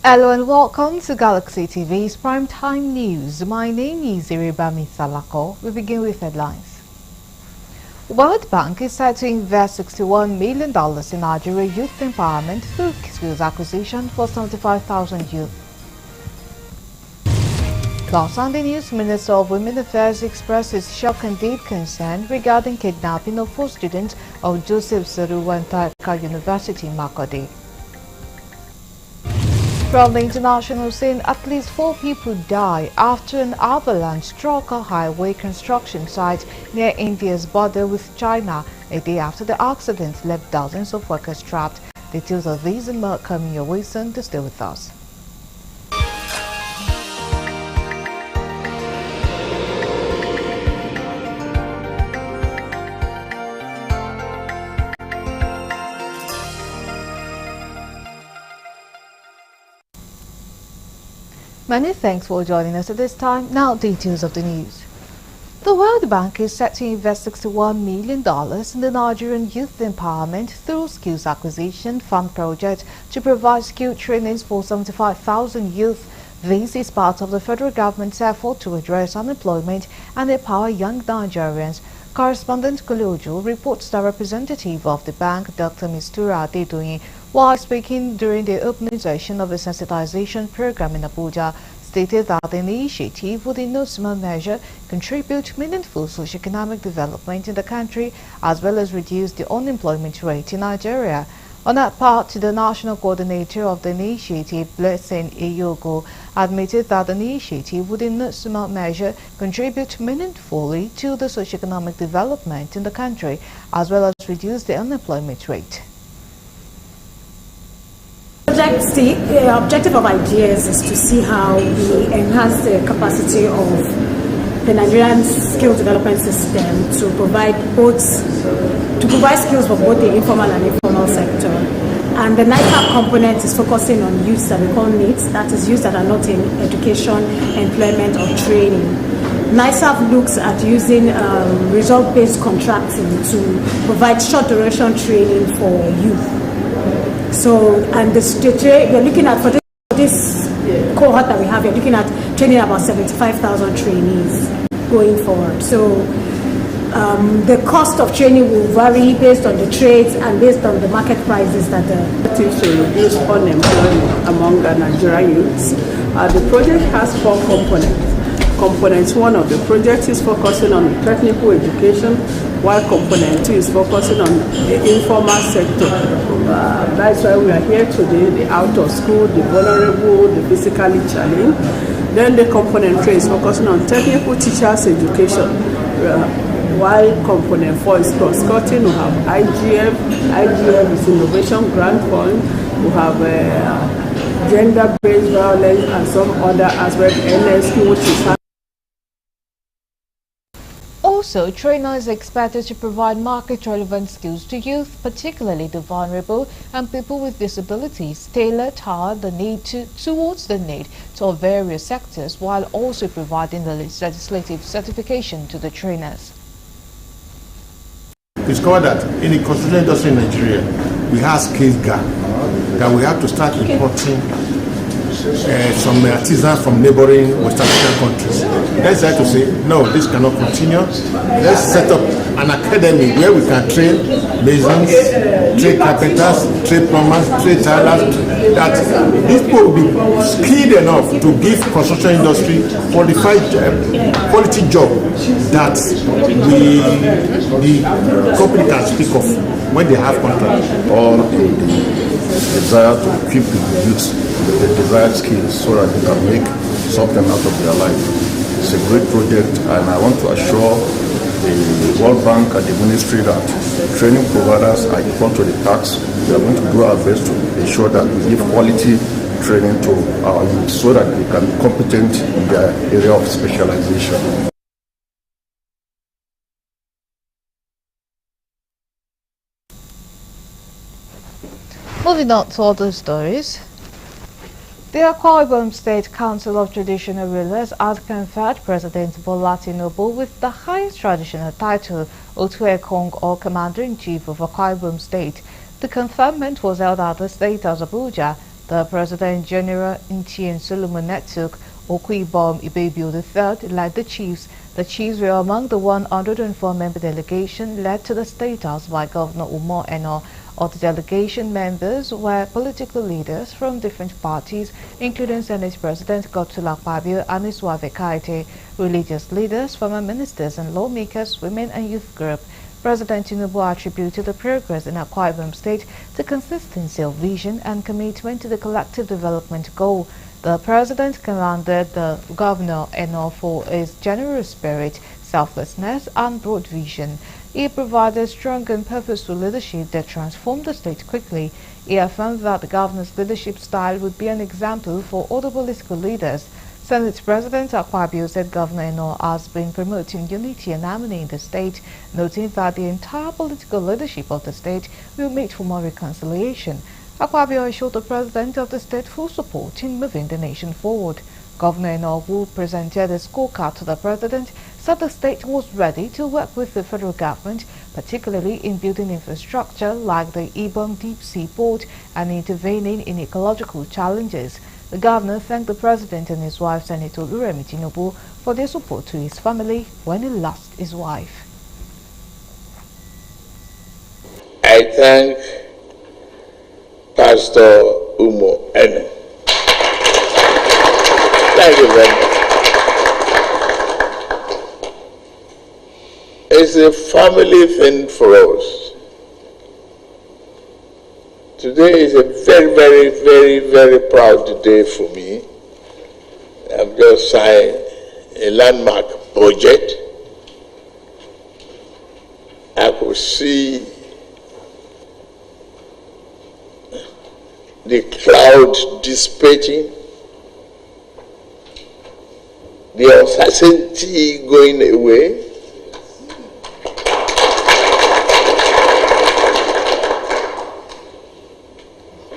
Hello and welcome to Galaxy TV's Primetime News. My name is Iribami Salako. We begin with headlines. World Bank is set to invest $61 million in Nigeria youth empowerment through skills acquisition for 75,000 youth. Plus, on the news, Minister of Women Affairs expresses shock and deep concern regarding kidnapping of 4 students of Joseph Seruwantaka University, Makurdi. From the international scene, at least 4 people die after an avalanche struck a highway construction site near India's border with China a day after the accident left dozens of workers trapped. Details of these and more coming your way soon. To stay with us. Many thanks for joining us at this time. Now, details of the news. The World Bank is set to invest $61 million in the Nigerian Youth Empowerment through Skills Acquisition Fund project to provide skill trainings for 75,000 youth. This is part of the federal government's effort to address unemployment and empower young Nigerians. Correspondent Kolojo reports that representative of the bank, Dr. Mistura Adedoyin, while speaking during the opening session of the sensitization program in Abuja, stated that the initiative would in no small measure contribute meaningful socio-economic development in the country as well as reduce the unemployment rate in Nigeria. On that part, the national coordinator of the initiative, Blessing Eyogo, admitted that the initiative would in no small measure contribute meaningfully to the socio-economic development in the country as well as reduce the unemployment rate. The objective of IDEAS is to see how we enhance the capacity of the Nigerian skill development system to provide skills for both the informal and informal sector. And the NICAP component is focusing on youths that we call NEETs, that is youths that are not in education, employment or training. NICAP looks at using result-based contracting to provide short duration training for youth. So, and we're looking at, for this cohort that we have, we're looking at training about 75,000 trainees going forward. So, the cost of training will vary based on the trades and based on the market prices that to reduce unemployment among the Nigerian youths. The project has 4 components. Component 1 of the project is focusing on technical education, while component 2 is focusing on the informal sector. That's why we are here today, the out of school, the vulnerable, the physically challenged. Then the component 3 is focusing on technical teachers education. While component 4 is cross-cutting, we have IGF. IGF is Innovation Grant Fund. We have gender-based violence and some other aspects, NSQ, which is also, trainers are expected to provide market-relevant skills to youth, particularly the vulnerable and people with disabilities, tailored towards the need of various sectors, while also providing the legislative certification to the trainers. Discovered that in the construction industry in Nigeria, we have skills gap, that we have to start importing some artisans from neighboring West African countries. Let's try to say, no, this cannot continue. Let's set up an academy where we can train masons, train carpenters, train plumbers, train tilers, that these people will be skilled enough to give construction industry quality job that the company can speak of when they have contract. All the desire to keep the youths the desired skills so that they can make something out of their life. It's a great project, and I want to assure the World Bank and the ministry that training providers are equal to the task. We are going to do our best to ensure that we give quality training to our youth so that they can be competent in their area of specialization. Moving on to other stories. The Akwa Ibom State Council of Traditional Rulers has conferred President Bola Tinubu with the highest traditional title, Otu Ekong, or Commander-in-Chief of Akwa Ibom State. The conferment was held at the State House Abuja. The President General Ntien Solomon Netuk Okuibom Ibebio III led the chiefs. The chiefs were among the 104-member delegation led to the State House by Governor Umo Eno. Other delegation members were political leaders from different parties, including Senate President Godswill Akpabio and his wife Ekaete, religious leaders, former ministers and lawmakers, women and youth group. President Tinubu attributed the progress in Akwa Ibom State to consistency of vision and commitment to the collective development goal. The President commended the Governor Eno for his generous spirit, selflessness and broad vision. He provided strong and purposeful leadership that transformed the state quickly. He affirmed that the governor's leadership style would be an example for other political leaders. Senate President Akpabio said Governor Eno has been promoting unity and harmony in the state, noting that the entire political leadership of the state will meet for more reconciliation. Akpabio assured the President of the state full support in moving the nation forward. Governor Eno, who presented a scorecard to the President, said the state was ready to work with the federal government, particularly in building infrastructure like the Ibom Deep Sea Port and intervening in ecological challenges. The governor thanked the President and his wife, Senator Oluremi Tinubu, for their support to his family when he lost his wife. I thank Pastor Umo Eno. Thank you very much. It's a family thing for us. Today is a very, very, very, very proud day for me. I've just signed a landmark budget. I could see the cloud dissipating, the uncertainty going away.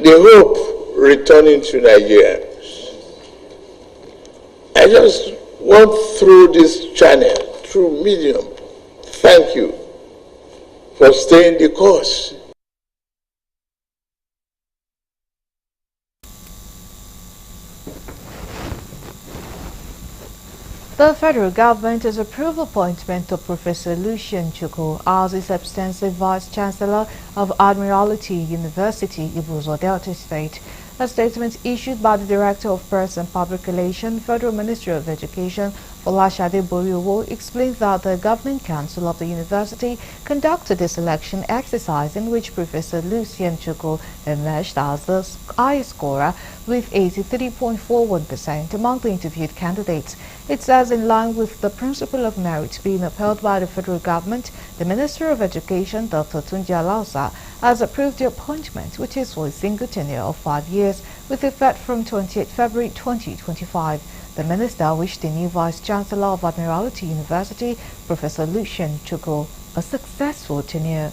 The hope returning to Nigerians. I just want through this channel, through Medium, thank you for staying the course. The federal government has approved appointment of Professor Lucien Chukwu as the substantive Vice-Chancellor of Admiralty University, Ibuzo Delta State. A statement issued by the Director of Press and Public Relations, Federal Ministry of Education, Folashade Boriowo, explains that the Governing Council of the university conducted a selection exercise in which Professor Lucien Chukwu emerged as the highest scorer with 83.41% among the interviewed candidates. It says in line with the principle of merit being upheld by the federal government, the Minister of Education, Dr. Tunji Alausa, has approved the appointment, which is for a single tenure of 5 years with effect from 28 February 2025. The minister wished the new Vice-Chancellor of Admiralty University, Professor Lucien Chukwu, a successful tenure.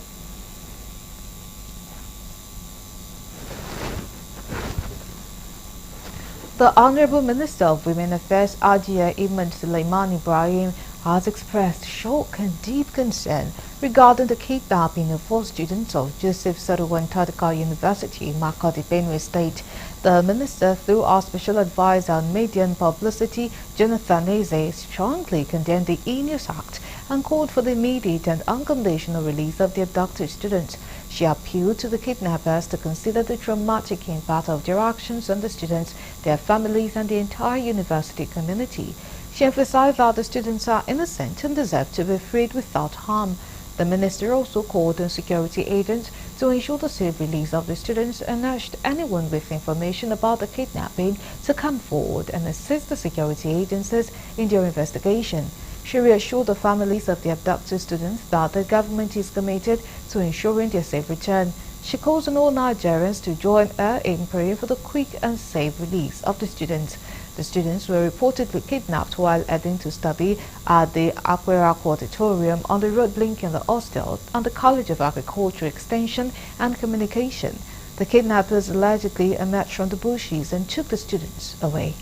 The Honorable Minister of Women Affairs, Ajia Iman Sulaiman Ibrahim, has expressed shock and deep concern regarding the kidnapping of 4 students of Joseph Saruwan Tadika University, Makodi, Benue State. The minister, through our special advisor on media and publicity, Jonathan Eze, strongly condemned the heinous act and called for the immediate and unconditional release of the abducted students. She appealed to the kidnappers to consider the traumatic impact of their actions on the students, their families, and the entire university community. She emphasized that the students are innocent and deserve to be freed without harm. The minister also called on security agents to ensure the safe release of the students and urged anyone with information about the kidnapping to come forward and assist the security agencies in their investigation. She reassured the families of the abducted students that the government is committed to ensuring their safe return. She calls on all Nigerians to join her in praying for the quick and safe release of the students. The students were reportedly kidnapped while heading to study at the Aquerak Auditorium on the road linking the hostel and the College of Agriculture Extension and Communication. The kidnappers allegedly emerged from the bushes and took the students away.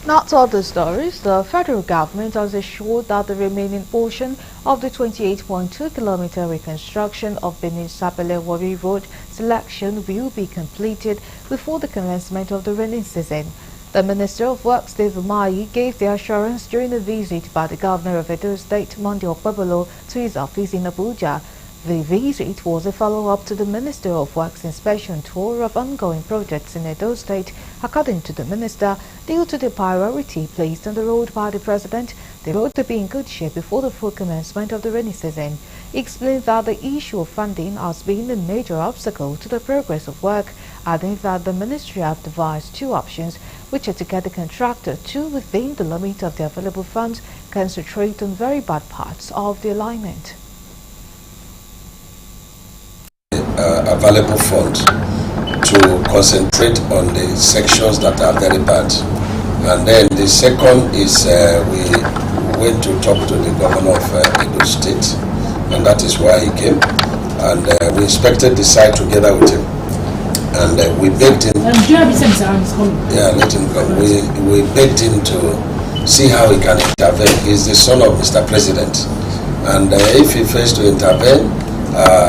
Not to other stories, the federal government has assured that the remaining portion of the 28.2-kilometer reconstruction of Benin-Sapele-Warri Road selection will be completed before the commencement of the rainy season. The Minister of Works, Dave Umahi, gave the assurance during a visit by the Governor of Edo State, Monday Okpebholo, to his office in Abuja. The visit was a follow-up to the Minister of Works inspection tour of ongoing projects in Edo State. According to the Minister, due to the priority placed on the road by the President, the road to be in good shape before the full commencement of the rainy season. He explained that the issue of funding has been a major obstacle to the progress of work, adding that the Ministry have devised two options, which are to get the contractor to, within the limit of the available funds, concentrate on very bad parts of the alignment. Available funds to concentrate on the sections that are very bad. And then the second is we went to talk to the governor of Edo State, and that is why he came. And we inspected the site together with him. And we begged him. Yeah, let him come. We begged him to see how he can intervene. He's the son of Mr. President. And if he fails to intervene,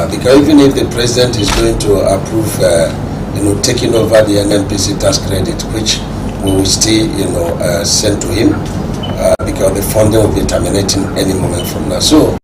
because even if the president is going to approve, taking over the NNPC tax credit, which we will still, send to him, because the funding will be terminating any moment from now. So,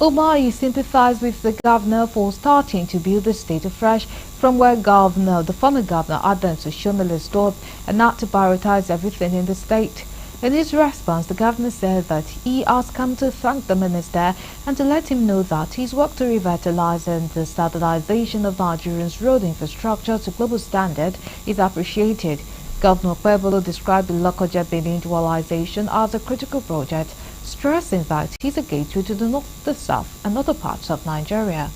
Umahi sympathized with the governor for starting to build the state afresh from where the former governor Adams Oshiomhole stopped, and not to prioritize everything in the state. In his response, the governor said that he has come to thank the minister and to let him know that his work to revitalize and the standardization of Nigeria's road infrastructure to global standard is appreciated. Governor Okpebholo described the Lokoja-Benin dualization as a critical project, stressing that it is a gateway to the north, the south, and other parts of Nigeria.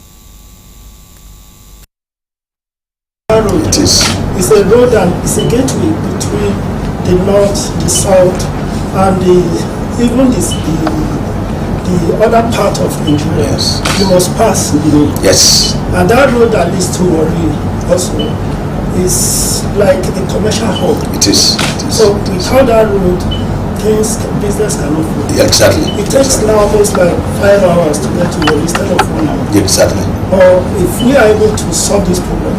It's a road and it's a gateway between the north, the south, and even the other part of Nigeria. Yes. You must pass the road. yes. And that road that leads to Warri also is like a commercial hub. It is. So without that road, business cannot flow. Yeah, exactly. It takes now almost like 5 hours to get to Warri instead of 1 hour. Exactly. Or if we are able to solve this problem,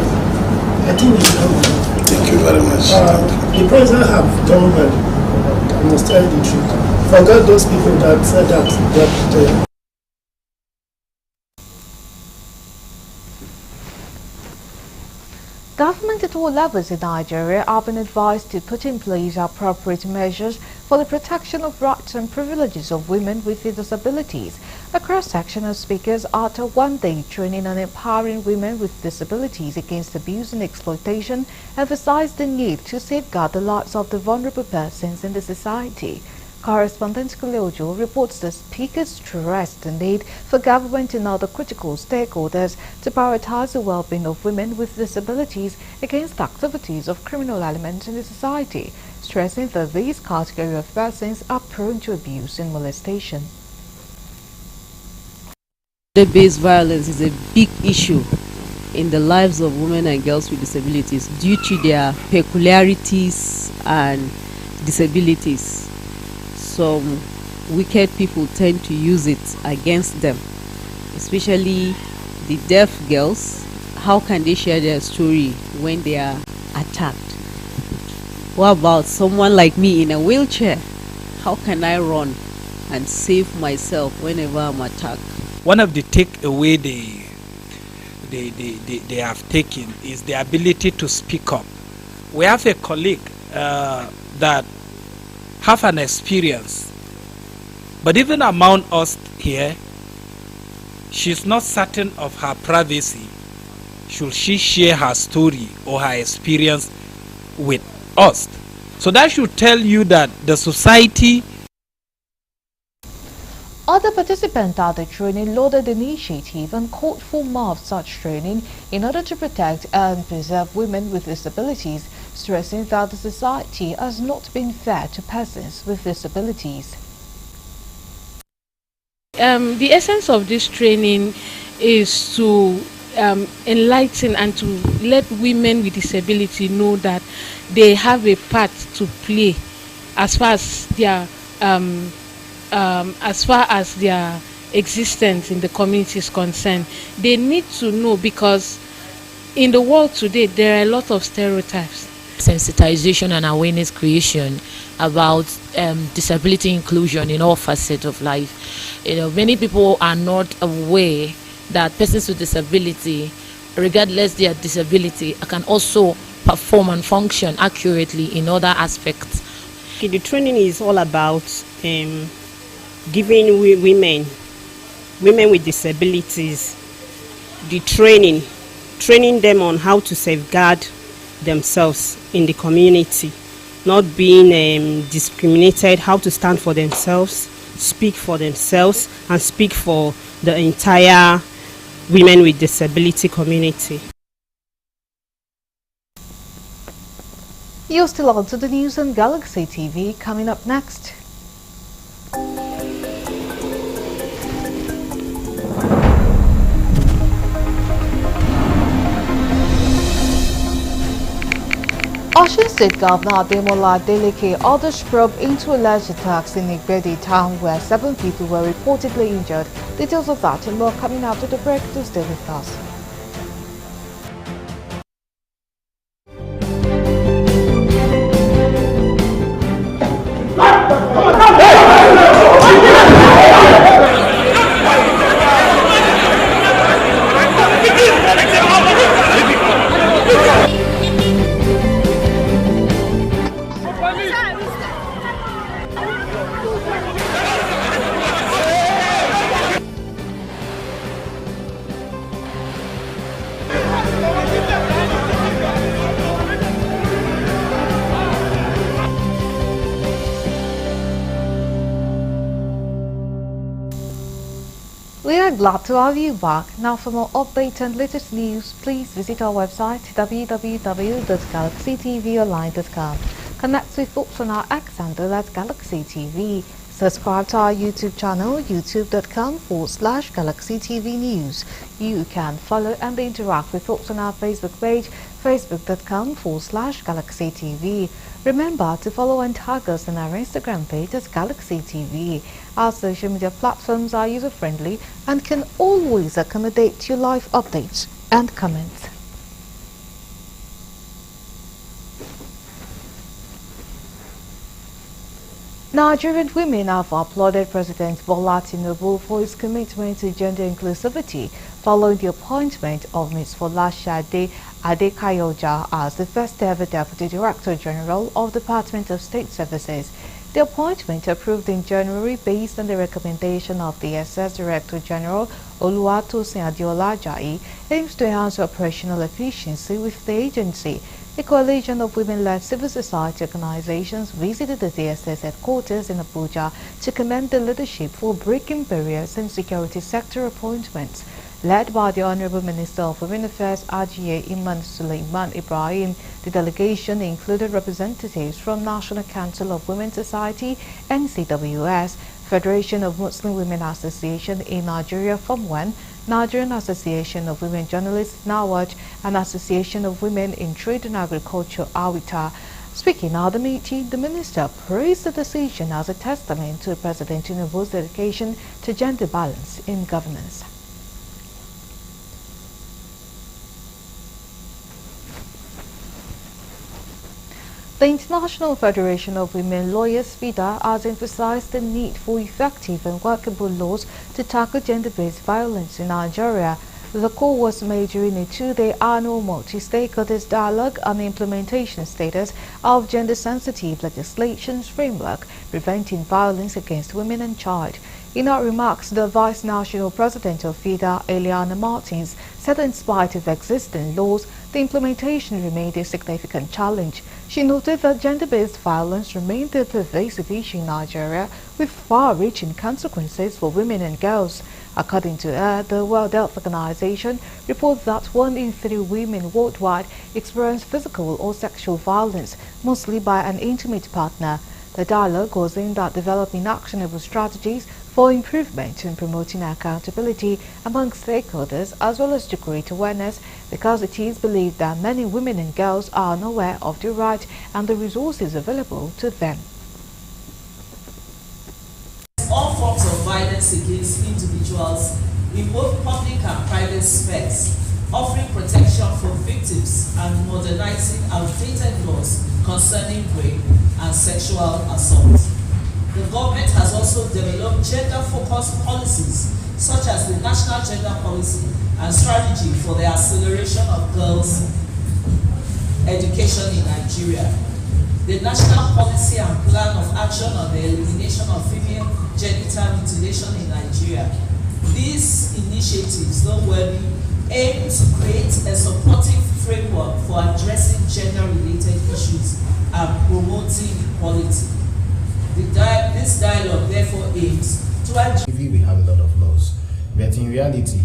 I think we can. Thank you very much. The president have done well. I must tell you the truth. Forget those people that said that Government at all levels in Nigeria have been advised to put in place appropriate measures for the protection of rights and privileges of women with disabilities. A cross-section of speakers at a one-day training on empowering women with disabilities against abuse and exploitation emphasized the need to safeguard the lives of the vulnerable persons in the society. Correspondent Kuleojo reports the speakers stressed the need for government and other critical stakeholders to prioritize the well-being of women with disabilities against activities of criminal elements in the society, stressing that these category of persons are prone to abuse and molestation. Gender-based violence is a big issue in the lives of women and girls with disabilities due to their peculiarities and disabilities. Some wicked people tend to use it against them, especially the deaf girls. How can they share their story when they are attacked? What about someone like me in a wheelchair? How can I run and save myself whenever I'm attacked? One of the takeaway they have taken is the ability to speak up. We have a colleague that have an experience, but even among us here, she's not certain of her privacy. Should she share her story or her experience with us? So that should tell you that the society. Other participants at the training lauded the initiative and called for more of such training in order to protect and preserve women with disabilities, stressing that the society has not been fair to persons with disabilities. The essence of this training is to enlighten and to let women with disability know that they have a part to play as far as their existence in the community is concerned. They need to know, because in the world today there are a lot of stereotypes. Sensitization and awareness creation about disability inclusion in all facets of life. Many people are not aware that persons with disability, regardless their disability, can also perform and function accurately in other aspects. Okay, the training is all about giving women with disabilities the training them on how to safeguard themselves in the community, not being discriminated, how to stand for themselves, speak for themselves, and speak for the entire women with disability community. You're still on to the news on Galaxy TV. Coming up next. Osun State Governor Ademola Adeleke orders probe into alleged attacks in Igbedi town where 7 people were reportedly injured. Details of that and more coming after the break. To stay with us. We are glad to have you back. Now for more updates and latest news, please visit our website www.galaxytvonline.com. Connect with folks on our X handle at Galaxy TV. Subscribe to our YouTube channel, youtube.com/Galaxy TV News. You can follow and interact with folks on our Facebook page, facebook.com/Galaxy TV. Remember to follow and tag us on our Instagram page as Galaxy TV. Our social media platforms are user-friendly and can always accommodate your live updates and comments. Nigerian women have applauded President Bola Tinubu for his commitment to gender inclusivity following the appointment of Ms. Folashade Adekayoja as the first ever Deputy Director General of the Department of State Services. The appointment, approved in January based on the recommendation of the SS Director General Oluwatosin Adeola Ajayi, aims to enhance operational efficiency with the agency. A coalition of women-led civil society organizations visited the DSS headquarters in Abuja to commend the leadership for breaking barriers in security sector appointments. Led by the Honorable Minister of Women Affairs Ajiye Iman Suleiman Ibrahim, the delegation included representatives from National Council of Women Society, NCWS, Federation of Muslim Women Association in Nigeria (FOMWEN), Nigerian Association of Women Journalists (NAWAJ), and Association of Women in Trade and Agriculture (AWITA). Speaking at the meeting, the minister praised the decision as a testament to President Tinubu's dedication to gender balance in governance. The International Federation of Women Lawyers (FIDA) has emphasized the need for effective and workable laws to tackle gender-based violence in Nigeria. The call was made during a 2-day annual multi-stakeholders dialogue on the implementation status of gender-sensitive legislation's framework preventing violence against women and child. In her remarks, the Vice National President of FIDA, Eliana Martins, said in spite of existing laws, the implementation remained a significant challenge. She noted that gender-based violence remained a pervasive issue in Nigeria with far-reaching consequences for women and girls. According to her, the World Health Organization reports that 1 in 3 women worldwide experience physical or sexual violence, mostly by an intimate partner. The dialogue was aimed at developing actionable strategies for improvement in promoting accountability among stakeholders as well as to create awareness, because it is believed that many women and girls are unaware of the right and the resources available to them. All forms of violence against individuals in both public and private spheres, offering protection for victims and modernizing outdated laws concerning rape and sexual assault. The government has also developed gender-focused policies such as the National Gender Policy and Strategy for the Acceleration of Girls' Education in Nigeria, the National Policy and Plan of Action on the Elimination of Female Genital Mutilation in Nigeria. These initiatives, noteworthy, aim to create a supportive framework for addressing gender-related issues and promoting equality. This dialogue therefore aims to address. We have a lot of laws, but in reality,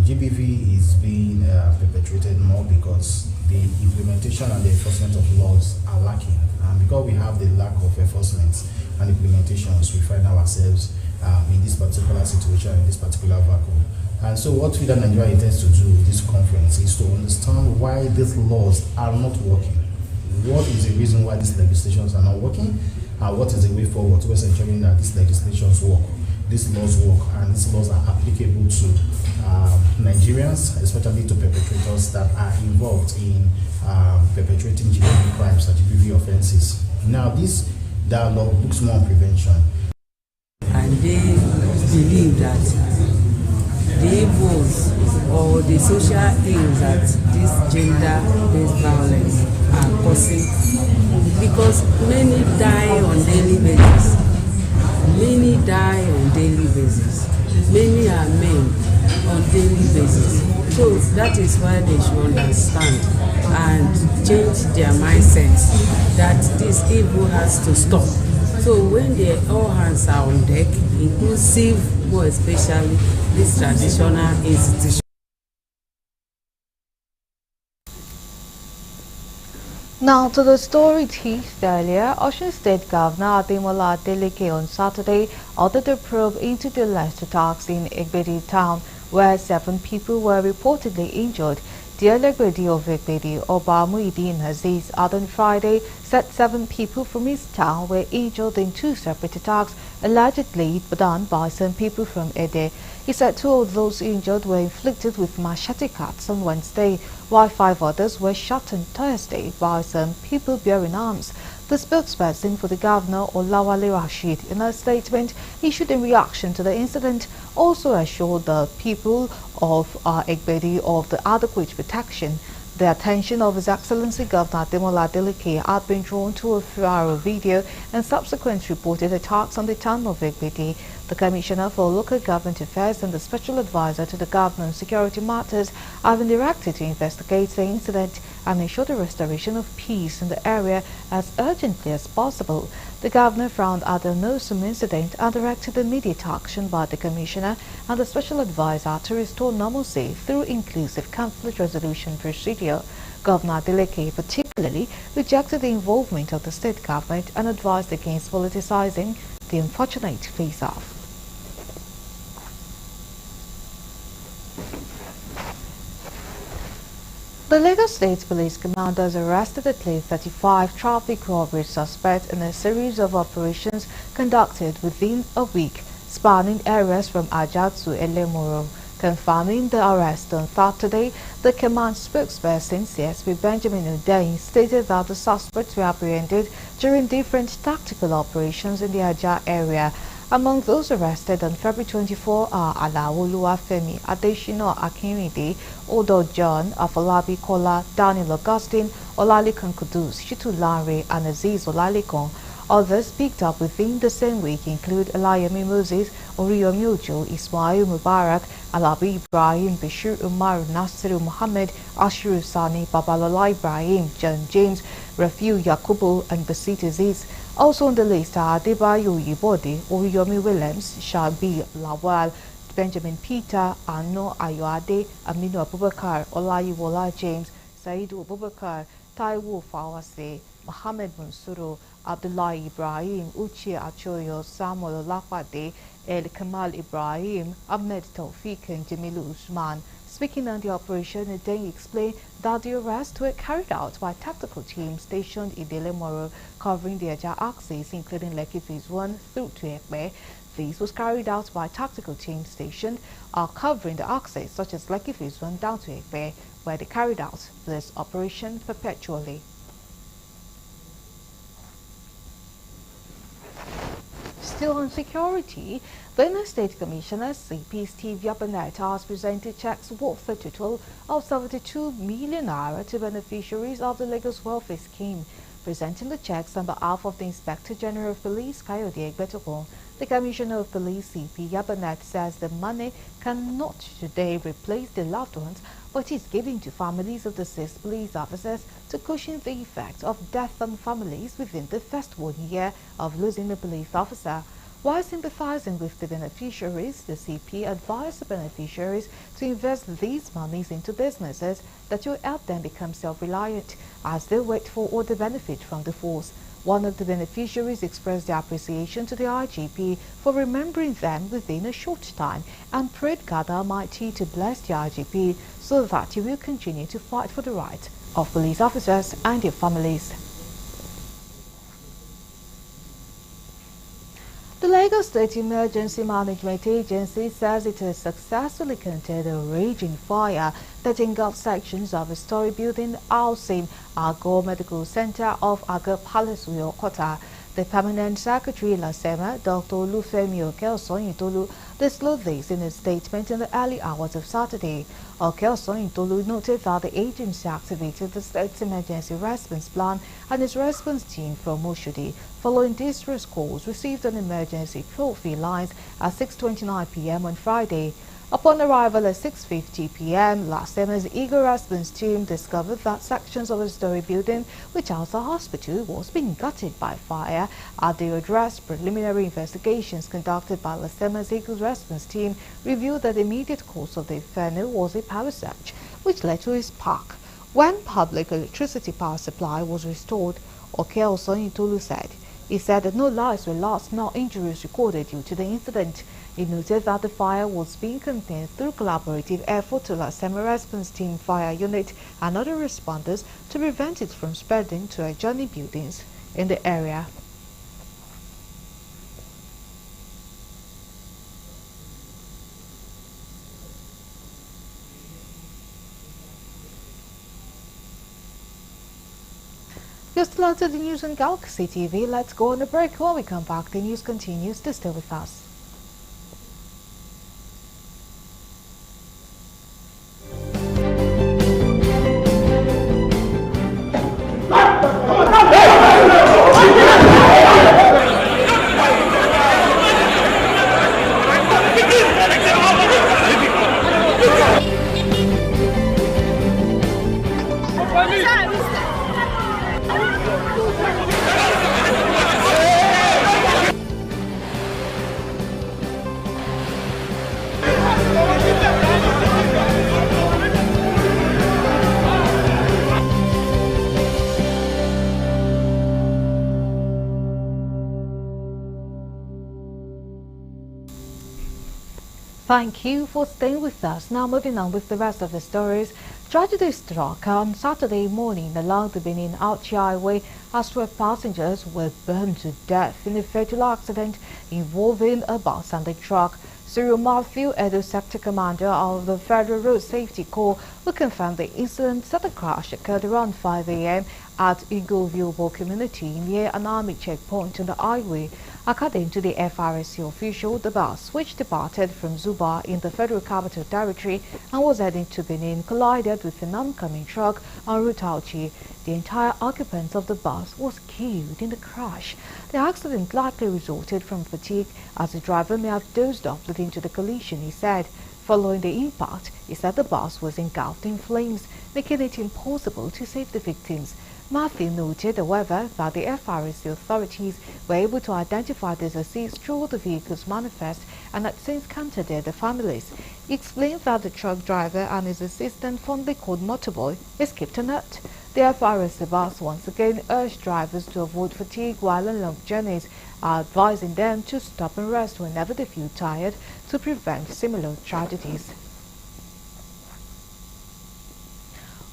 GBV is being perpetrated more because the implementation and the enforcement of laws are lacking. And because we have the lack of enforcement and implementations, we find ourselves in this particular situation, in this particular vacuum. And so what FIDA Nigeria intends to do with this conference is to understand why these laws are not working. What is the reason why these legislations are not working? And what is the way forward towards ensuring that these legislations work, these laws work, and these laws are applicable to Nigerians, especially to perpetrators that are involved in perpetrating GBV crimes or GBV offenses. Now, this dialogue looks more on prevention. And they believe that the evils or the social ills that this gender-based violence are causing, because many die on daily basis. Many die on daily basis. Many are men on daily basis. So that is why they should understand and change their mindsets that this evil has to stop. So when all hands are on deck, inclusive, more especially this traditional institution. Now to the story teased earlier, Osun State Governor Ademola Adeleke on Saturday ordered a probe into the alleged attacks in Egbedi town, where 7 people were reportedly injured. The Elegbedi of Egbedi, Oba Muhyiddin Aziz, on Friday said 7 people from his town were injured in 2 separate attacks allegedly done by some people from Ede. He said 2 of those injured were inflicted with machete cuts on Wednesday, while 5 others were shot on Thursday by some people bearing arms. The spokesperson for the governor, Olawale Rashid, in a statement issued in reaction to the incident, also assured the people of Egbedi of the adequate protection. The attention of His Excellency Governor Ademola Adeleke had been drawn to a viral video and subsequent reported attacks on the town of Egbedi. The Commissioner for Local Government Affairs and the Special Advisor to the Governor on Security Matters have been directed to investigate the incident and ensure the restoration of peace in the area as urgently as possible. The Governor frowned at the Nosum incident and directed immediate action by the Commissioner and the Special Advisor to restore normalcy through inclusive conflict resolution procedure. Governor Adeleke particularly rejected the involvement of the state government and advised against politicizing the unfortunate face-off. The Lagos State Police Commander has arrested at least 35 traffic robbery suspects in a series of operations conducted within a week, spanning areas from Ajah to Elemoro. Confirming the arrest on Saturday, the command spokesperson, CSP Benjamin Hundeyin, stated that the suspects were apprehended during different tactical operations in the Ajah area. Among those arrested on February 24 are Alao Oluwafemi, Adeshina Akinrinde, Odo John, Afolabi Kola, Daniel Augustine, Olalekan Kudus, Shitu Lanre, and Aziz Olalekan. Others picked up within the same week include Elayemi Moses, Oriyomi Ojo, Ismail Mubarak, Alabi Ibrahim, Bashir Umar, Nasiru Muhammad, Ashiru Sani, Babalola Ibrahim, John James, Rafiu Yakubu, and Basit Aziz. Also on the list are Adebayo Yibode, Oriyomi Williams, Shabi Lawal, Benjamin Peter, Ano Ayoade, Aminu Abubakar, Olayiwola James, Saidu Abubakar, Taiwo Fawase, Mohammed Mansuru, Abdullah Ibrahim, Uche Achoyo, Samuel Olapade, El Kamal Ibrahim, Ahmed Taufik and Jamilu Usman. Speaking on the operation, Deng explained that the arrests were carried out by tactical teams stationed in Delemoro, covering the Aja axis, including Lekki Phase 1 through to Ekpe. This was carried out by tactical teams stationed covering the axis, such as Lekki Phase 1 down to Ekpe, where they carried out this operation perpetually. Still on security, Benue State Commissioner CP Steve Yabanet has presented checks worth a total of 72 million naira to beneficiaries of the Lagos Welfare Scheme. Presenting the checks on behalf of the Inspector General of Police, Kayode Egbetokun, the Commissioner of Police, CP Yabanet, says the money cannot today replace the loved ones, but is given to families of deceased police officers to cushion the effect of death on families within the first 1 year of losing a police officer. While sympathizing with the beneficiaries, the CP advised the beneficiaries to invest these monies into businesses that will help them become self-reliant as they wait for all the benefit from the force. One of the beneficiaries expressed their appreciation to the IGP for remembering them within a short time and prayed God Almighty to bless the IGP so that he will continue to fight for the rights of police officers and their families. The Lagos State Emergency Management Agency says it has successfully contained a raging fire that engulfed sections of a story building housing Agor Medical Center of Agor Palace, Okota. The Permanent Secretary, LASEMA, Dr. Olufemi Okeosonyintolu, disclosed this in a statement in the early hours of Saturday. Okeosonyintolu noted that the agency activated the state's emergency response plan and its response team from Oshodi following distress calls received on emergency toll-free lines at 6:29 p.m. on Friday. Upon arrival at 6:50 p.m., LASEMA's eager response team discovered that sections of a story building, which housed a hospital, was being gutted by fire. At the address, preliminary investigations conducted by LASEMA's eager response team revealed that the immediate cause of the inferno was a power surge, which led to a spark. When public electricity power supply was restored, Okeosonyintolu said. He said that no lives were lost nor injuries recorded due to the incident. He noted that the fire was being contained through collaborative effort to LASEMA Response Team Fire Unit and other responders to prevent it from spreading to adjoining buildings in the area. You're still on to the news on Galaxy TV. Let's go on a break. When we come back, the news continues. To stay with us. Thank you for staying with us. Now moving on with the rest of the stories. Tragedy struck on Saturday morning along the Benin-Auchi Highway as 12 passengers were burned to death in a fatal accident involving a bus and a truck. Cyril Matthew, Edo Sector Commander of the Federal Road Safety Corps, who confirmed the incident that the crash occurred around 5 a.m. at Igoviobo community near an army checkpoint on the highway. According to the FRSC official, the bus, which departed from Zuba in the Federal Capital Territory and was heading to Benin, collided with an oncoming truck en route Auchi. The entire occupant of the bus was killed in the crash. The accident likely resulted from fatigue, as the driver may have dozed off leading to the collision, he said. Following the impact, he said the bus was engulfed in flames, making it impossible to save the victims. Matthew noted, however, that the FRSC authorities were able to identify the deceased through the vehicle's manifest and had since contacted the families. He explained that the truck driver and his assistant, fondly called Motorboy, escaped unhurt. The FRS has once again urged drivers to avoid fatigue while on long journeys, advising them to stop and rest whenever they feel tired to prevent similar tragedies.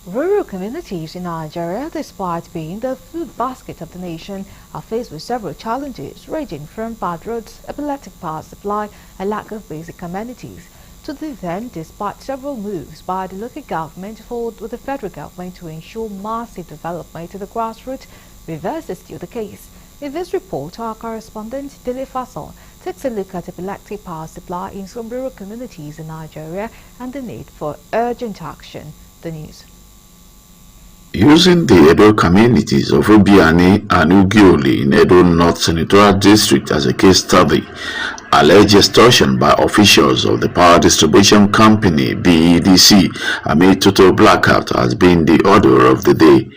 Rural communities in Nigeria, despite being the food basket of the nation, are faced with several challenges ranging from bad roads, epileptic power supply, and lack of basic amenities. To this end, despite several moves by the local government forward with the federal government to ensure massive development at the grassroots, reverse is still the case. In this report, our correspondent Dele Fason takes a look at epileptic power supply in some rural communities in Nigeria and the need for urgent action. The news. Using the Edo communities of Obiani and Ugioli in Edo North Senatorial District as a case study, alleged extortion by officials of the power distribution company BEDC amid total blackout has been the order of the day.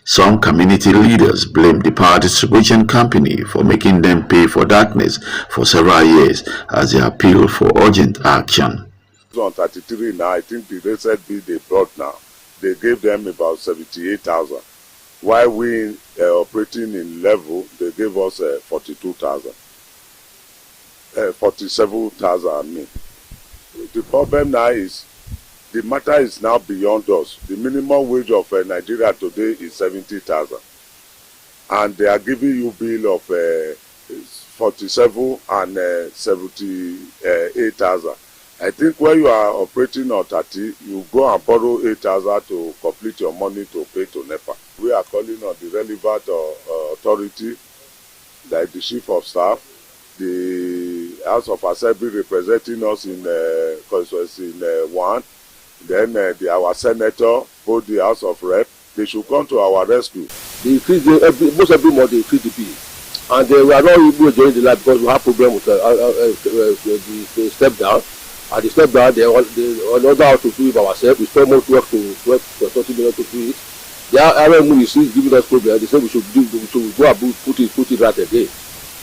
Some community leaders blame the power distribution company for making them pay for darkness for several years as they appeal for urgent action. On 33 now, I think the recent bill they brought now, they gave them about 78,000. While we operating in level, they gave us 42,000. 47,000, I mean. The problem now is, the matter is now beyond us. The minimum wage of Nigeria today is 70,000. And they are giving you bill of 47 and 78,000. I think when you are operating on 30, you go and borrow 8,000 to complete your money to pay to NEPA. We are calling on the relevant authority, like the chief of staff, the House of Assembly representing us in constituency in 1, then our senator, both the House of Rep, they should come to our rescue. They increase most every month they increase the bill, and we are not able to join the line because we have problem with the step down. And the step down, they order how to do it by ourselves. We spend more work to 20 million to do it. The RMU is giving us problem. They say we should go and put it right again.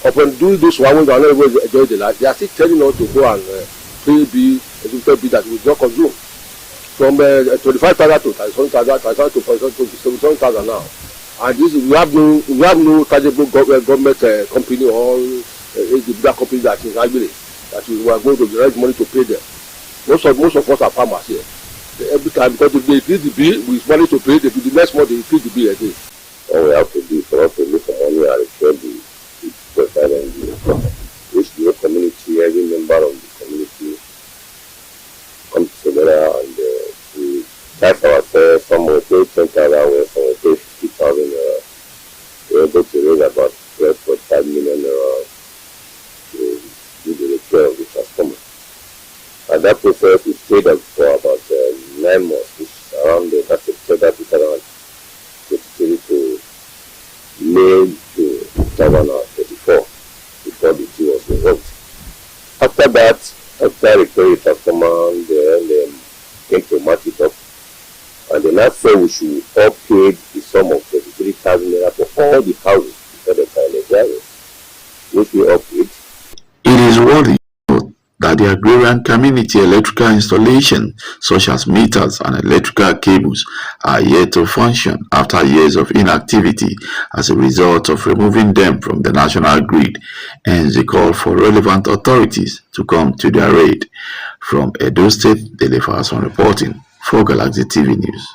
Upon doing this one, when they are not able to enjoy the life, they are still telling us to go and pay bill that we will not consume. From 25,000 to 37,000 to 47,000 now. And this we have no tangible government company or the bigger company that is actually that we are going to raise money to pay them. Most of us are farmers here. Every time because they increase the bill, we manage to pay the next month they increase the bill again. All we have to do for us to look for money and return the president which the community, every member of the community comes together and we tax ourselves. Some will pay 10,000, some will pay 50,000. We're able to raise about 12.5 million to do the repair of the transformer. And that process is stayed up for about 9 months, which is around that's September 2023 to May to 2034 before the two was revoked. After that, after repairing the transformer, they came to match it up. And they now say we should all pay the sum of 33,000 naira for all the houses before the final drivers, which we all paid. It is worthy that the agrarian community electrical installations such as meters and electrical cables are yet to function after years of inactivity as a result of removing them from the national grid, and they call for relevant authorities to come to their aid. From Edo State, Dele Fason reporting for Galaxy TV News.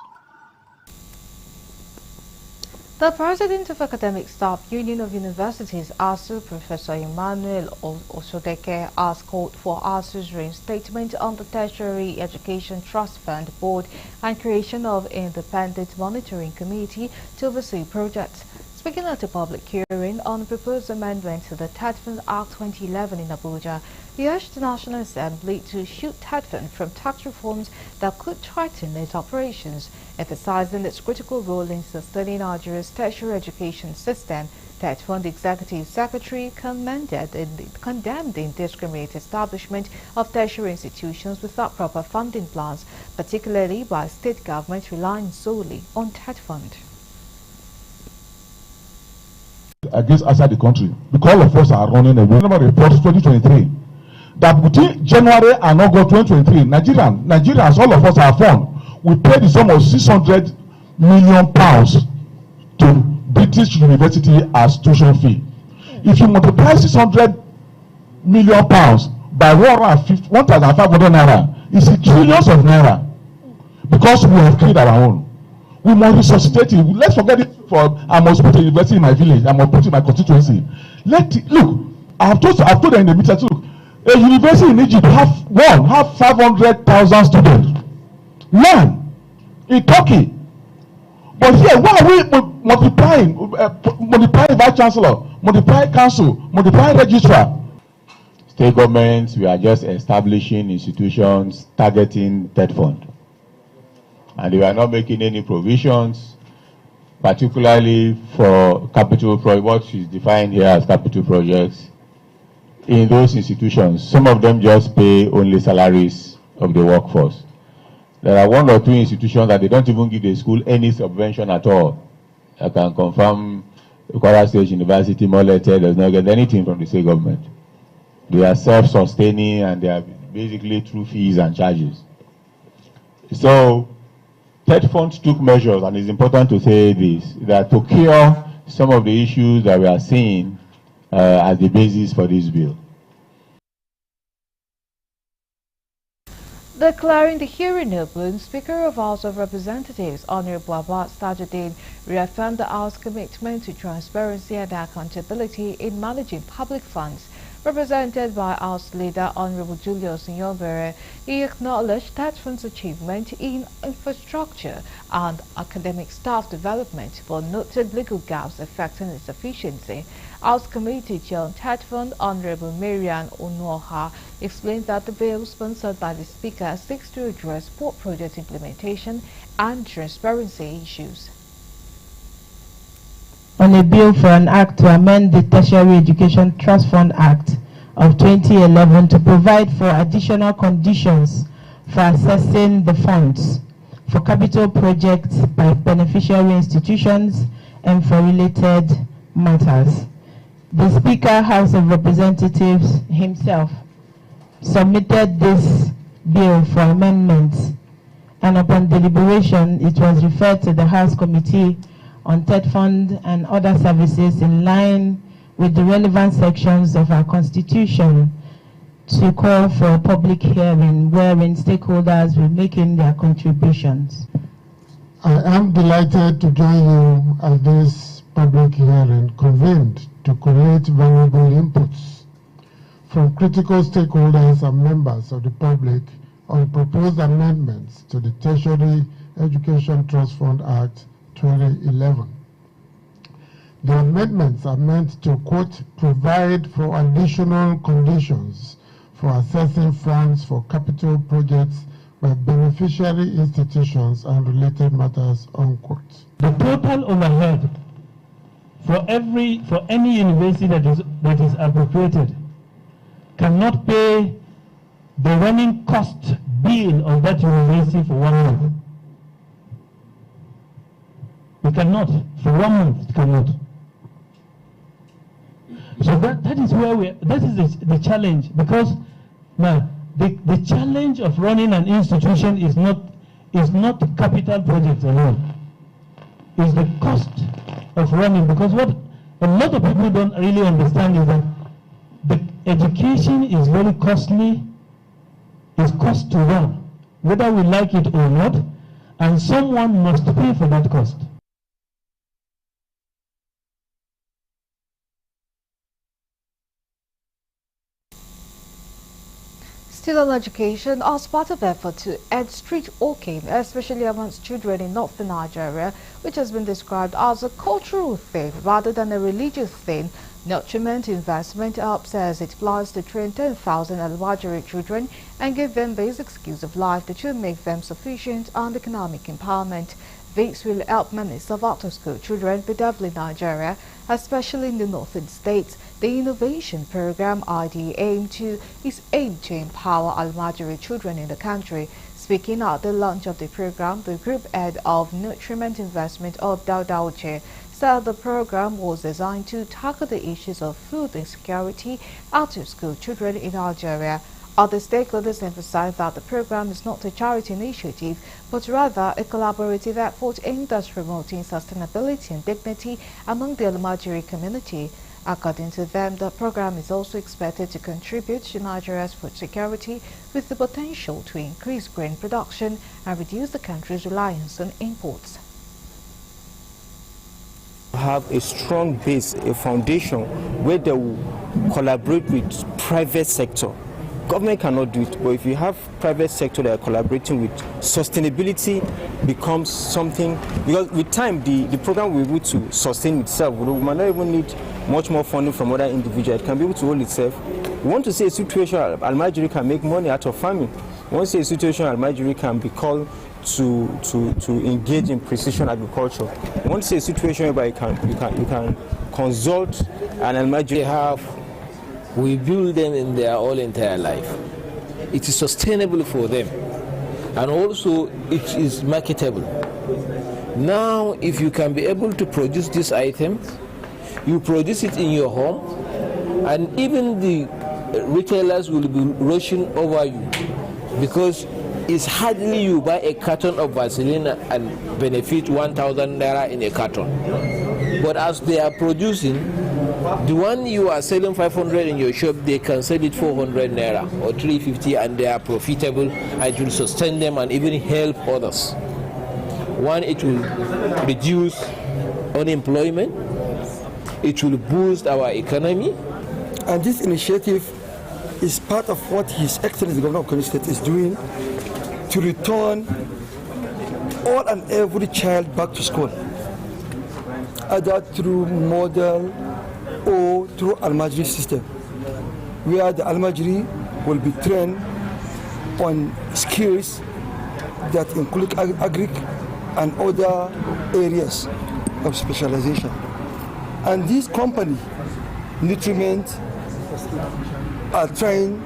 The President of Academic Staff Union of Universities, ASU, Professor Emmanuel Osodeke, has called for ASU's reinstatement on the Tertiary Education Trust Fund Board and creation of an independent monitoring committee to oversee projects. Speaking at a public hearing on the proposed amendment to the TETFund Act 2011 in Abuja, he urged the National Assembly to shield TETFund from tax reforms that could threaten its operations, emphasizing its critical role in sustaining Nigeria's tertiary education system. TETFund Executive Secretary condemned the indiscriminate establishment of tertiary institutions without proper funding plans, particularly by state governments relying solely on TETFund. Against outside the country, because all of us are running away. Number reports 2023 that between January and August 2023, Nigerians, all of us are found. We paid the sum of 600 million pounds to British University as tuition fee. If you multiply 600 million pounds by 1,500 naira, it's trillions of naira. Because we have created our own. We must resuscitate it. Let's forget it for I must put a university in my village, I must put it in my constituency. Look, I've told them in the meeting, look, a university in Egypt have 500,000 students. One in Turkey. But here, why are we multiplying vice chancellor, multiplying council, multiplying registrar? State governments, we are just establishing institutions targeting debt fund. And they are not making any provisions, particularly for capital projects, what is defined here as capital projects. In those institutions, some of them just pay only salaries of the workforce. There are 1 or 2 institutions that they don't even give the school any subvention at all. I can confirm Kwara State University, Molete, does not get anything from the state government. They are self-sustaining and they are basically through fees and charges. So, TED Fund took measures, and it's important to say this, that to cure some of the issues that we are seeing as the basis for this bill. Declaring the hearing open, Speaker of House of Representatives Honorable Abbas Tajuddin reaffirmed the House's commitment to transparency and accountability in managing public funds. Represented by House Leader Honorable Julius Nyobere, he acknowledged TED Fund's achievement in infrastructure and academic staff development, but noted legal gaps affecting its efficiency. House Committee Chair on TED Fund Honorable Marian Onuoha explained that the bill sponsored by the Speaker seeks to address poor project implementation and transparency issues. On a bill for an act to amend the Tertiary Education Trust Fund Act of 2011 to provide for additional conditions for assessing the funds for capital projects by beneficiary institutions and for related matters. The Speaker, House of Representatives himself submitted this bill for amendments, and upon deliberation it was referred to the House Committee on TED Fund and other services in line with the relevant sections of our Constitution to call for a public hearing wherein stakeholders will make in their contributions. I am delighted to join you at this public hearing convened to collate valuable inputs from critical stakeholders and members of the public on proposed amendments to the Tertiary Education Trust Fund Act 2011. The amendments are meant to, quote, provide for additional conditions for assessing funds for capital projects by beneficiary institutions and related matters, unquote. The total overhead for any university that is appropriated cannot pay the running cost bill of that university for 1 month. It cannot. For 1 month, it cannot. So that is where that is the challenge, because now the challenge of running an institution is not capital projects alone. It's the cost of running, because what a lot of people don't really understand is that the education is very costly. It's cost to run, whether we like it or not, and someone must pay for that cost. Still on education, as part of effort to end street hawking, especially amongst children in northern Nigeria, which has been described as a cultural thing rather than a religious thing, Nutriment Investment Hub says it plans to train 10,000 Almajiri children and give them basic skills of life that will make them sufficient and economic empowerment. This will help millions of out-of-school children be developed in Nigeria, especially in the northern states. The innovation program is aimed to empower Almajiri children in the country. Speaking at the launch of the program, the group head of Nutriment Investment Hub, Dauda Uche, said the program was designed to tackle the issues of food insecurity out-of-school children in Nigeria. Other stakeholders emphasized that the program is not a charity initiative, but rather a collaborative effort aimed at promoting sustainability and dignity among the Almajiri community. According to them, the program is also expected to contribute to Nigeria's food security with the potential to increase grain production and reduce the country's reliance on imports. Have a strong base, a foundation where they will collaborate with private sector. Government cannot do it, but if you have private sector that are collaborating with, sustainability becomes something, because with time the program will be able to sustain itself. We might not even need much more funding from other individuals. It can be able to hold itself. We want to see a situation where Almajiri can make money out of farming. We want to see a situation where Almajiri can be called to engage in precision agriculture. We want to see a situation where you can consult an Almajiri. We build them in their whole entire life. It is sustainable for them, and also it is marketable. Now, if you can be able to produce this item, you produce it in your home, and even the retailers will be rushing over you, because it's hardly you buy a carton of Vaseline and benefit 1,000 naira in a carton. But as they are producing, the one you are selling 500 in your shop, they can sell it 400 naira or 350, and they are profitable, and it will sustain them and even help others. One, it will reduce unemployment, it will boost our economy. And this initiative is part of what His Excellency the Governor of Kano State is doing to return all and every child back to school, either through model or through Almajiri system, where the Almajiri will be trained on skills that include agri and other areas of specialization. And this company, Nutriment, are trying.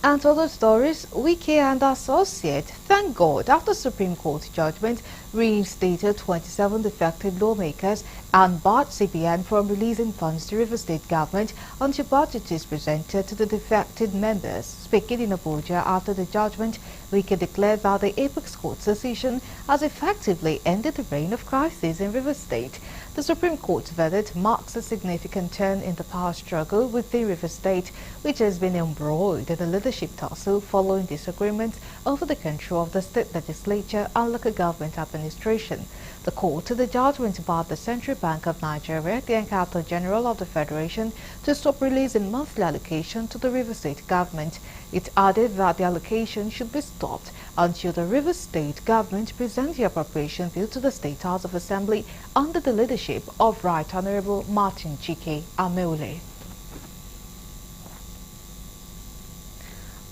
And to other stories, Wike and Associate thank God after Supreme Court judgment reinstated 27 defected lawmakers and barred CBN from releasing funds to Rivers State government until budget is presented to the defected members. Speaking in Abuja after the judgment, Wike declared that the Apex Court's decision has effectively ended the reign of crisis in Rivers State. The Supreme Court's verdict marks a significant turn in the power struggle within Rivers State, which has been embroiled in a leadership tussle following disagreements over the control of the state legislature and local government administration. The court, the judgment barred the Central Bank of Nigeria, the Accountant General of the Federation, to stop releasing monthly allocation to the Rivers State government. It added that the allocation should be stopped until the Rivers State government presents the appropriation bill to the State House of Assembly under the leadership of Right Honorable Martin Chike Ameule.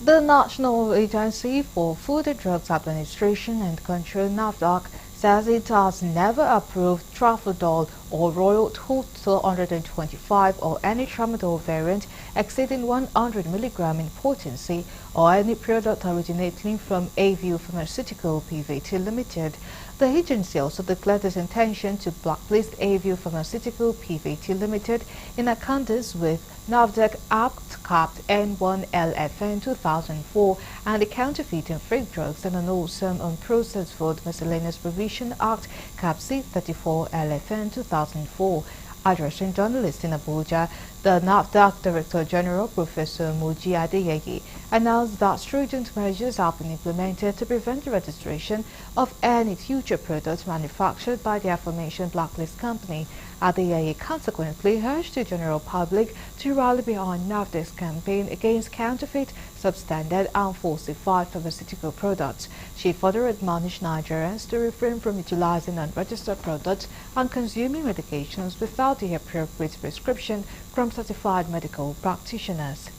The National Agency for Food and Drugs Administration and Control, NAFDAC, says it has never approved Trafodol or Royal 225 or any tramadol variant exceeding 100 mg in potency or any product originating from Avio Pharmaceutical PVT Limited. The agency also declared its intention to blacklist Avio Pharmaceutical PVT Limited in accordance with NAFDAC Act Cap N1-LFN 2004 and the Counterfeiting Fake Drugs and Unwholesome Unprocessed Food Miscellaneous Provision Act Cap C34-LFN 2004. Addressing journalists in Abuja, the NAFDAC Director General, Professor Muji Adeyeye, announced that stringent measures have been implemented to prevent the registration of any future products manufactured by the aforementioned blacklist company. Adeyeye consequently urged the general public to rally behind NAFDAC's campaign against counterfeit, substandard and falsified pharmaceutical products. She further admonished Nigerians to refrain from utilizing unregistered products and consuming medications without the appropriate prescription from certified medical practitioners.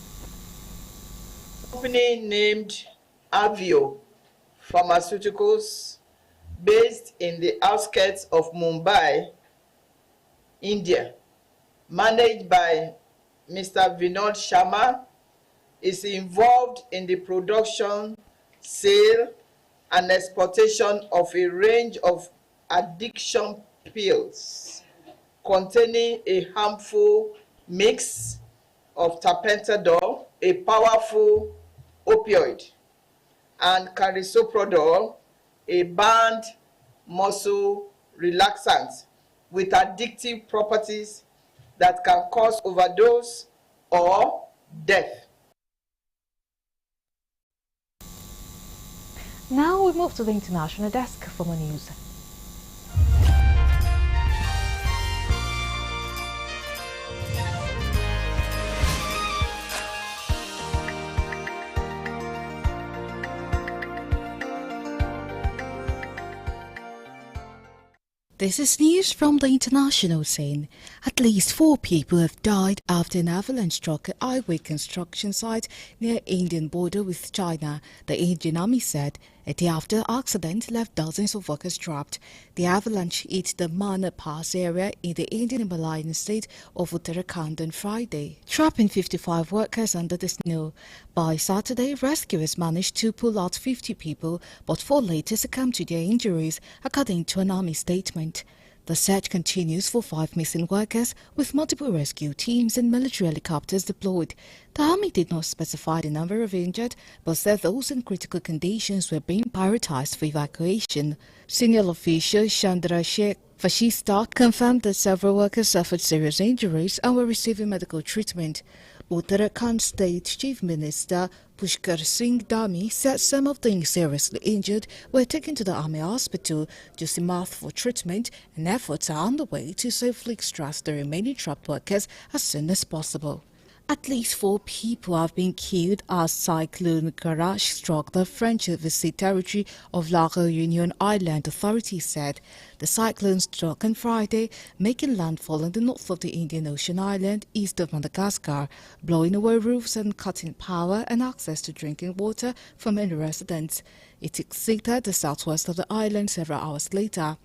Company named Avio Pharmaceuticals, based in the outskirts of Mumbai, India, managed by Mr. Vinod Sharma, is involved in the production, sale, and exportation of a range of addiction pills containing a harmful mix of tapentadol, a powerful opioid, and carisoprodol, a banned muscle relaxant with addictive properties that can cause overdose or death. Now we move to the international desk for more news. This is news from the international scene. At least 4 people have died after an avalanche struck an highway construction site near Indian border with China, the Indian Army said. A day after the accident left dozens of workers trapped. The avalanche hit the Manna Pass area in the Indian Himalayan state of Uttarakhand on Friday, trapping 55 workers under the snow. By Saturday, rescuers managed to pull out 50 people, but 4 later succumbed to their injuries, according to an army statement. The search continues for 5 missing workers, with multiple rescue teams and military helicopters deployed. The army did not specify the number of injured, but said those in critical conditions were being prioritized for evacuation. Senior official Chandrasekhar Vashistha confirmed that several workers suffered serious injuries and were receiving medical treatment. Uttarakhand State Chief Minister Pushkar Singh Dhami said some of the seriously injured were taken to the army hospital Josimath for treatment, and efforts are underway to safely extract the remaining trapped workers as soon as possible. At least 4 people have been killed as Cyclone Karash struck the French overseas territory of La Réunion Island, authorities said. The cyclone struck on Friday, making landfall in the north of the Indian Ocean island east of Madagascar, blowing away roofs and cutting power and access to drinking water for many residents. It exceeded the southwest of the island several hours later.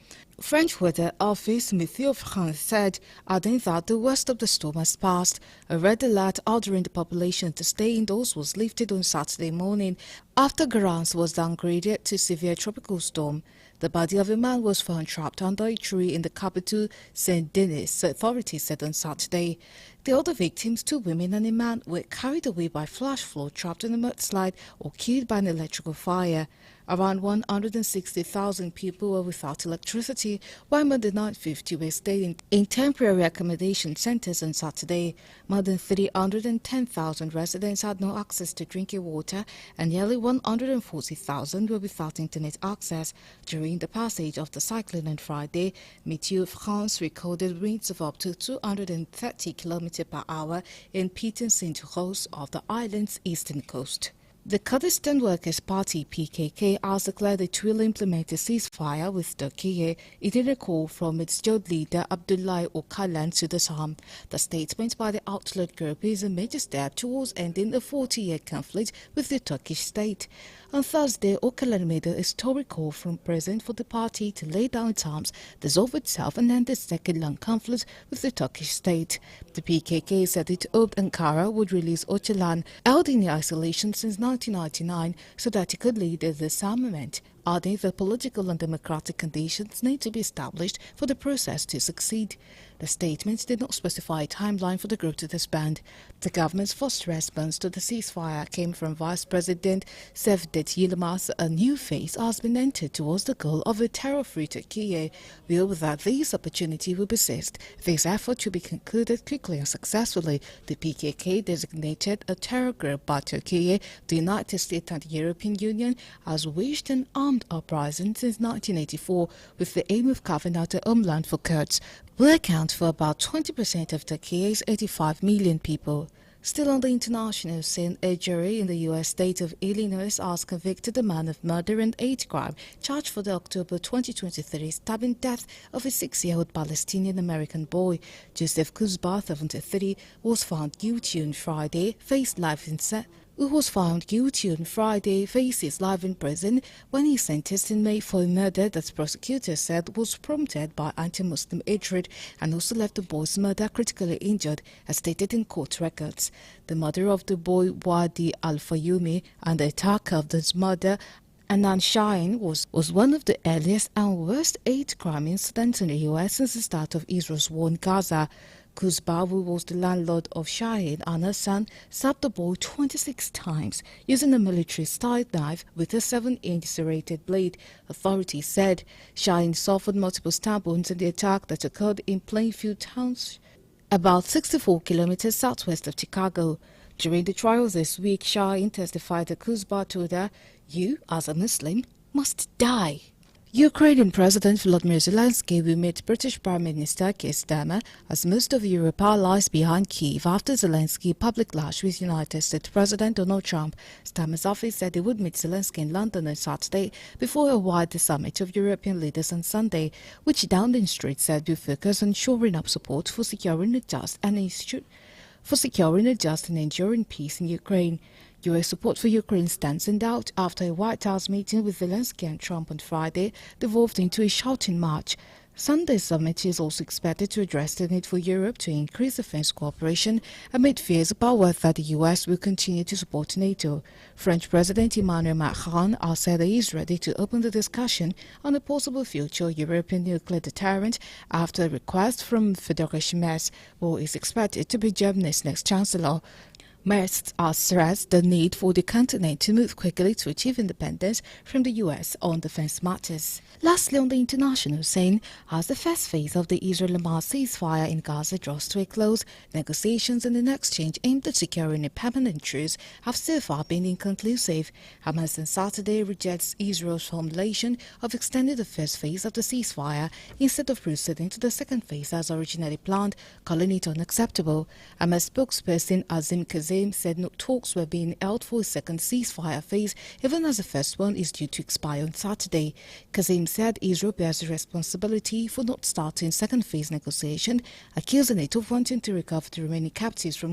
French Weather Office Météo France said, adding that the worst of the storm has passed. A red alert ordering the population to stay indoors was lifted on Saturday morning after Garance was downgraded to severe tropical storm. The body of a man was found trapped under a tree in the capital, Saint-Denis, authorities said on Saturday. The other victims, 2 women and a man, were carried away by flash flood, trapped in a mudslide, or killed by an electrical fire. Around 160,000 people were without electricity, while more than 950 were staying in temporary accommodation centers on Saturday. More than 310,000 residents had no access to drinking water, and nearly 140,000 were without internet access. During the passage of the cyclone on Friday, Météo France recorded winds of up to 230 km per hour in Piton-Saint-Rose of the island's eastern coast. The Kurdistan Workers' Party PKK has declared it will implement a ceasefire with Turkey, in a call from its joint leader Abdullah Öcalan to disarm. The statement by the outlawed group is a major step towards ending a 40-year conflict with the Turkish state. On Thursday, Öcalan made a historic call from President for the party to lay down its arms, dissolve itself and end this decade-long conflict with the Turkish state. The PKK said it hoped Ankara would release Öcalan, held in isolation since 1999, so that he could lead the disarmament, adding the political and democratic conditions need to be established for the process to succeed. The statement did not specify a timeline for the group to disband. The government's first response to the ceasefire came from Vice President Cevdet Yilmaz. A new phase has been entered towards the goal of a terror-free Turkey. We hope that this opportunity will persist. This effort should be concluded quickly and successfully. The PKK, designated a terror group by Turkey, the United States and the European Union, has waged an armed uprising since 1984 with the aim of carving out a homeland for Kurds, who account for about 20% of Turkey's 85 million people. Still on the international scene, a jury in the U.S. state of Illinois has convicted a man of murder and hate crime charged for the October 2023 stabbing death of a 6-year-old Palestinian-American boy. Joseph Kuzba, 73, was found guilty on Friday, faces life in prison when he sentenced in May for a murder that prosecutors said was prompted by anti-Muslim hatred and also left the boy's mother critically injured, as stated in court records. The mother of the boy, Wadi Al-Fayumi, and the attacker of his mother, Anand Shine was one of the earliest and worst hate crime incidents in the US since the start of Israel's war in Gaza. Kuzba, who was the landlord of Shahid and her son, stabbed the boy 26 times using a military-style knife with a 7-inch serrated blade, authorities said. Shahid suffered multiple stab wounds in the attack that occurred in Plainfield Township, about 64 kilometers southwest of Chicago. During the trials this week, Shahid testified that Kuzba told her, "You, as a Muslim, must die." Ukrainian President Volodymyr Zelensky will meet British Prime Minister Keir Starmer as most of Europe lies behind Kyiv after Zelensky public clash with United States President Donald Trump. Starmer's office said they would meet Zelensky in London on Saturday before a wider summit of European leaders on Sunday, which Downing Street said will focus on shoring up support for securing a just and enduring peace in Ukraine. U.S. support for Ukraine stands in doubt after a White House meeting with Zelensky and Trump on Friday devolved into a shouting match. Sunday's summit is also expected to address the need for Europe to increase defense cooperation amid fears about whether the U.S. will continue to support NATO. French President Emmanuel Macron has said he is ready to open the discussion on a possible future European nuclear deterrent after a request from Friedrich Merz, who is expected to be Germany's next Chancellor. Merz has stressed the need for the continent to move quickly to achieve independence from the U.S. on defense matters. Lastly, on the international scene, as the first phase of the Israel-Hamas ceasefire in Gaza draws to a close, negotiations in an exchange aimed at securing a permanent truce have so far been inconclusive. Hamas on Saturday rejects Israel's formulation of extending the first phase of the ceasefire instead of proceeding to the second phase as originally planned, calling it unacceptable. Hamas spokesperson Azim Kazim said no talks were being held for a second ceasefire phase, even as the first one is due to expire on Saturday. Kazim said Israel bears the responsibility for not starting second phase negotiation, accusing it of wanting to recover the remaining captives from